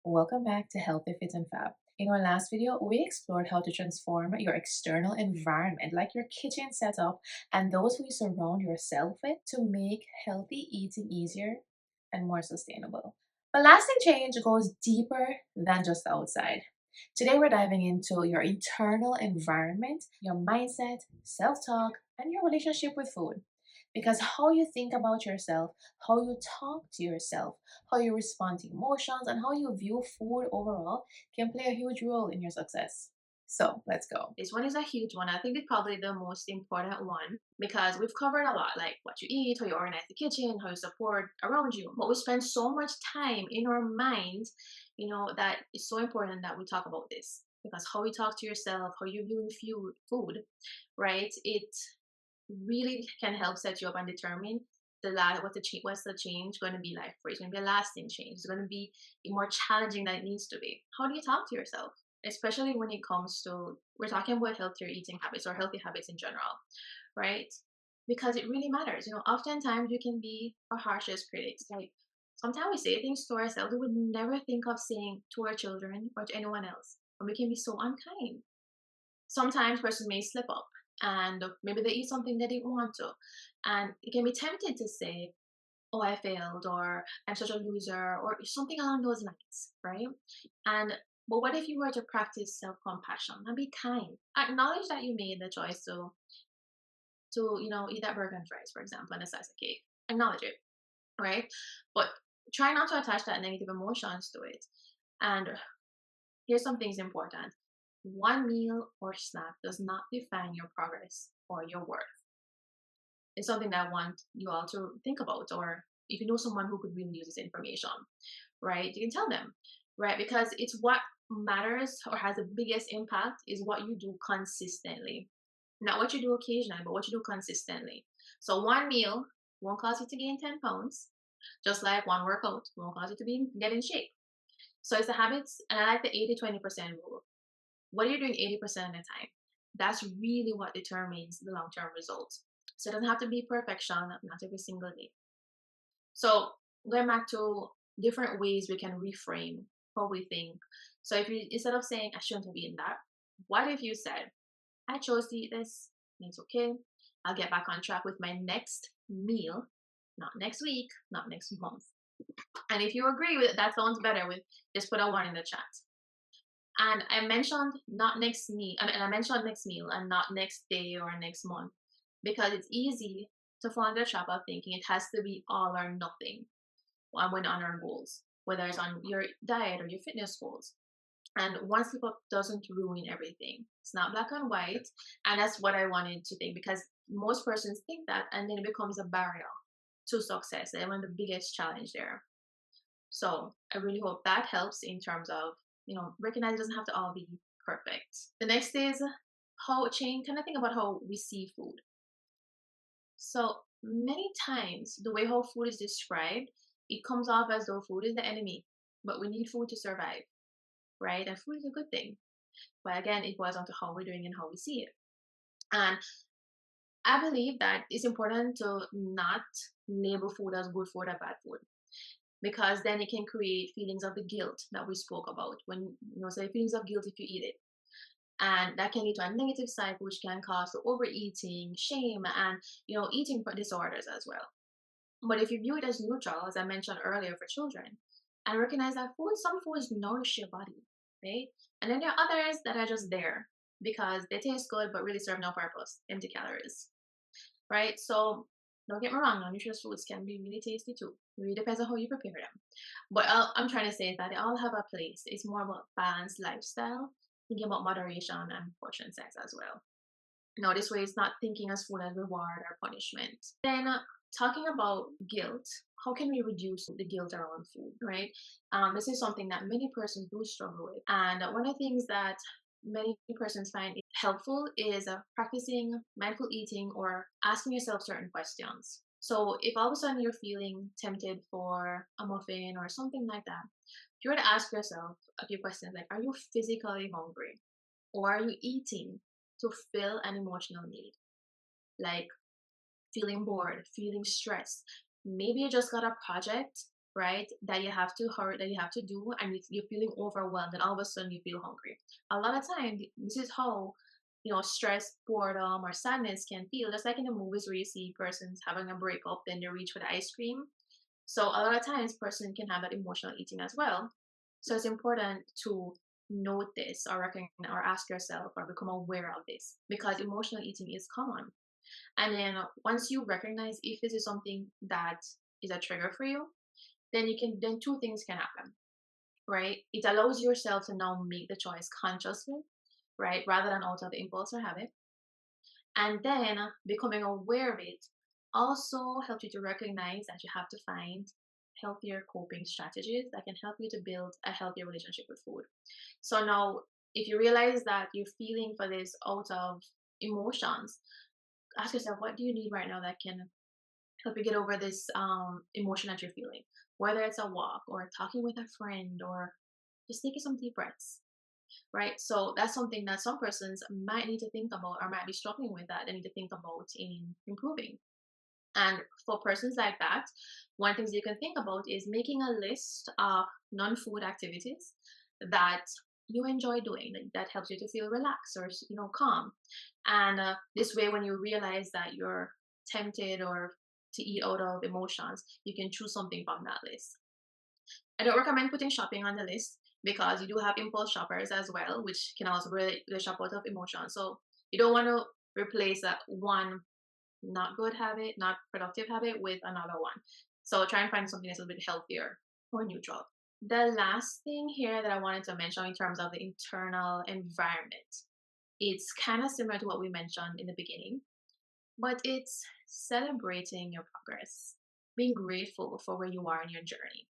Welcome back to Healthy Fit and Fab. In our last video, we explored how to transform your external environment, like your kitchen setup and those who you surround yourself with, to make healthy eating easier and more sustainable. But lasting change goes deeper than just the outside. Today, we're diving into your internal environment, your mindset, self talk, and your relationship with food. Because how you think about yourself, how you talk to yourself, how you respond to emotions, and how you view food overall can play a huge role in your success. So let's go. This one is a huge one. I think it's probably the most important one because we've covered a lot, like what you eat, how you organize the kitchen, how you support around you. But we spend so much time in our minds, that it's so important that we talk about this because how you talk to yourself, how you view food, right? It really can help set you up and determine what's the change going to be like for you. It's going to be a lasting change. It's going to be more challenging than it needs to be. How do you talk to yourself? Especially when it comes to, we're talking about healthier eating habits or healthy habits in general, right? Because it really matters. Oftentimes you can be our harshest critics. Like sometimes we say things to ourselves we would never think of saying to our children or to anyone else. And we can be so unkind. Sometimes person may slip up and maybe they eat something they didn't want to. And it can be tempted to say, oh, I failed, or I'm such a loser, or something along those lines, right? And but what if you were to practice self-compassion and be kind? Acknowledge that you made the choice to eat that burger and fries, for example, and a slice of cake. Acknowledge it, right? But try not to attach that negative emotions to it. And here's some things important. One meal or snack does not define your progress or your worth. It's something that I want you all to think about, or if you know someone who could really use this information, right? You can tell them, right? Because it's what matters or has the biggest impact is what you do consistently. Not what you do occasionally, but what you do consistently. So one meal won't cause you to gain 10 pounds, just like one workout won't cause you to get in shape. So it's the habits, and I like the 80-20% rule. What are you doing 80% of the time? That's really what determines the long-term results. So it doesn't have to be perfection, not every single day. So going back to different ways we can reframe how we think. So if you, instead of saying I shouldn't have eaten that, what if you said, I chose to eat this, it's okay. I'll get back on track with my next meal, not next week, not next month. And if you agree with it, that sounds better with just put a one in the chat. And I mentioned not next meal, I mentioned next meal and not next day or next month because it's easy to fall into the trap of thinking it has to be all or nothing when on our goals, whether it's on your diet or your fitness goals. And one slip up doesn't ruin everything. It's not black and white. And that's what I wanted to think because most persons think that and then it becomes a barrier to success. And one of the biggest challenge there. So I really hope that helps in terms of, recognize it doesn't have to all be perfect. The next is how change, kind of think about how we see food. So many times the way how food is described, it comes off as though food is the enemy, but we need food to survive, right? And food is a good thing. But again, it boils down to how we're doing and how we see it. And I believe that it's important to not label food as good food or bad food because then it can create feelings of the guilt that we spoke about when say feelings of guilt if you eat it, and that can lead to a negative cycle which can cause overeating, shame, and eating disorders as well. But if you view it as neutral, as I mentioned earlier for children, and recognize that some foods nourish your body, right? And then there are others that are just there because they taste good but really serve no purpose, empty calories, right? So don't get me wrong, non-nutritious foods can be really tasty too. It really depends on how you prepare them. But I'm trying to say is that they all have a place. It's more about balanced lifestyle, thinking about moderation and portion size as well. Now, this way it's not thinking as food as reward or punishment. Then talking about guilt, how can we reduce the guilt around food, right? This is something that many persons do struggle with. And one of the things that many persons find helpful is practicing mindful eating or asking yourself certain questions. So if all of a sudden you're feeling tempted for a muffin or something like that, you were to ask yourself a few questions like, are you physically hungry? Or are you eating to fill an emotional need? Like feeling bored, feeling stressed. Maybe you just got a project right? That you have to hurry, that you have to do, and you're feeling overwhelmed, and all of a sudden you feel hungry. A lot of time, this is how stress, boredom, or sadness can feel. Just like in the movies where you see persons having a breakup, then they reach for the ice cream. So a lot of times, person can have that emotional eating as well. So it's important to note this or recognize or ask yourself or become aware of this because emotional eating is common. And then once you recognize if this is something that is a trigger for you, then two things can happen, right? It allows yourself to now make the choice consciously, right, rather than out of impulse or habit. And then becoming aware of it also helps you to recognize that you have to find healthier coping strategies that can help you to build a healthier relationship with food. So now, if you realize that you're feeling for this out of emotions, ask yourself, what do you need right now that can help you get over this emotion that you're feeling? Whether it's a walk or talking with a friend or just taking some deep breaths, right? So that's something that some persons might need to think about or might be struggling with that they need to think about in improving. And for persons like that, one thing you can think about is making a list of non-food activities that you enjoy doing that helps you to feel relaxed or calm. And this way, when you realize that you're tempted or to eat out of emotions, you can choose something from that list. I don't recommend putting shopping on the list because you do have impulse shoppers as well, which can also really, really shop out of emotion. So you don't want to replace that one not good habit, not productive habit with another one. So try and find something that's a little bit healthier or neutral. The last thing here that I wanted to mention in terms of the internal environment, it's kind of similar to what we mentioned in the beginning, but it's celebrating your progress, being grateful for where you are in your journey.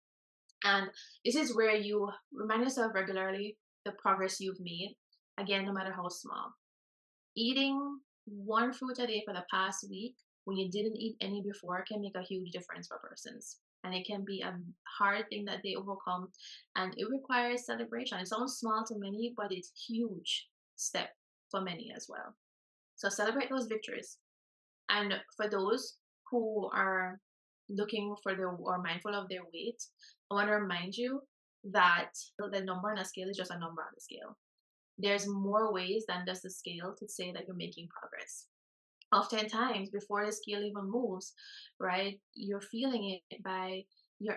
And this is where you remind yourself regularly the progress you've made, again, no matter how small. Eating one fruit a day for the past week when you didn't eat any before can make a huge difference for persons. And it can be a hard thing that they overcome. And it requires celebration. It sounds small to many, but it's huge step for many as well. So celebrate those victories. And for those who are looking for their or mindful of their weight, I want to remind you that the number on a scale is just a number on the scale. There's more ways than just the scale to say that you're making progress. Oftentimes, before the scale even moves, right, you're feeling it by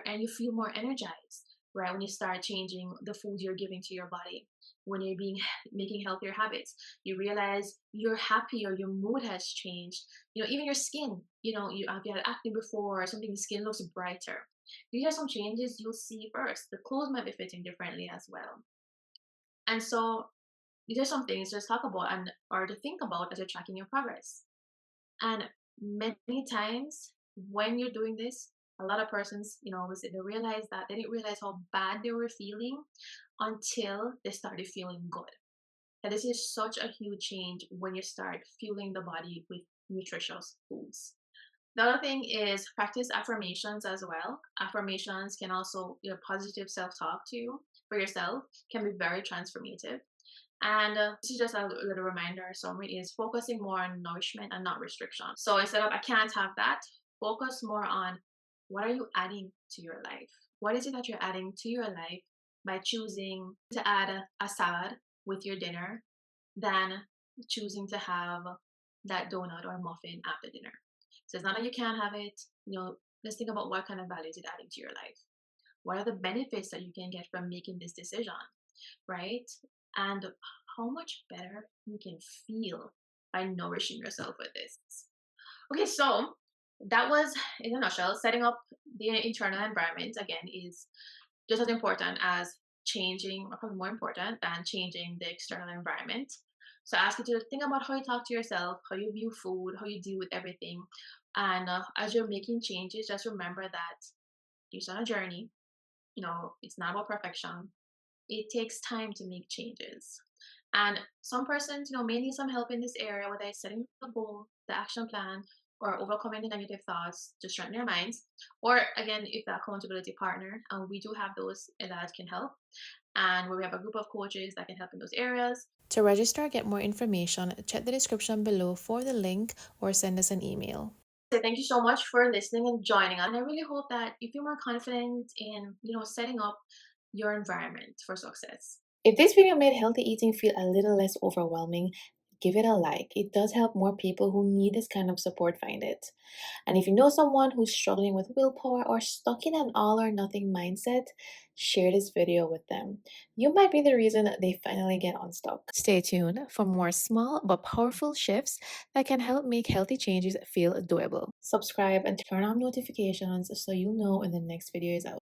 and you feel more energized, right, when you start changing the food you're giving to your body, when you're being making healthier habits, you realize you're happy or your mood has changed. Even your skin, if you had acne before or something, the skin looks brighter. These are some changes you'll see first. The clothes might be fitting differently as well. And so these are some things to talk about and or to think about as you're tracking your progress. And many times when you're doing this, a lot of persons, they realize that they didn't realize how bad they were feeling until they started feeling good. And this is such a huge change when you start fueling the body with nutritious foods. The other thing is practice affirmations as well. Affirmations can also, positive self-talk to you for yourself can be very transformative. And this is just a little reminder. Summary is focusing more on nourishment and not restriction. So instead of I can't have that, focus more on what are you adding to your life? What is it that you're adding to your life by choosing to add a salad with your dinner than choosing to have that donut or muffin after dinner? So it's not that you can't have it. Let's think about what kind of value is it adding to your life. What are the benefits that you can get from making this decision, right? And how much better you can feel by nourishing yourself with this. Okay, so that was in a nutshell. Setting up the internal environment again is just as important as changing, or probably more important than changing the external environment. So I ask you to think about how you talk to yourself, how you view food, how you deal with everything. And as you're making changes, just remember that you're on a journey. It's not about perfection. It takes time to make changes. And some persons, may need some help in this area, whether it's setting the goal, the action plan, or overcoming the negative thoughts to strengthen their minds. Or again, if the accountability partner, we do have those that can help. And where we have a group of coaches that can help in those areas. To register or get more information, check the description below for the link or send us an email. So thank you so much for listening and joining us. And I really hope that you feel more confident in, setting up your environment for success. If this video made healthy eating feel a little less overwhelming, give it a like. It does help more people who need this kind of support find it. And if you know someone who's struggling with willpower or stuck in an all or nothing mindset, share this video with them. You might be the reason that they finally get unstuck. Stay tuned for more small but powerful shifts that can help make healthy changes feel doable. Subscribe and turn on notifications so you'll know when the next video is out.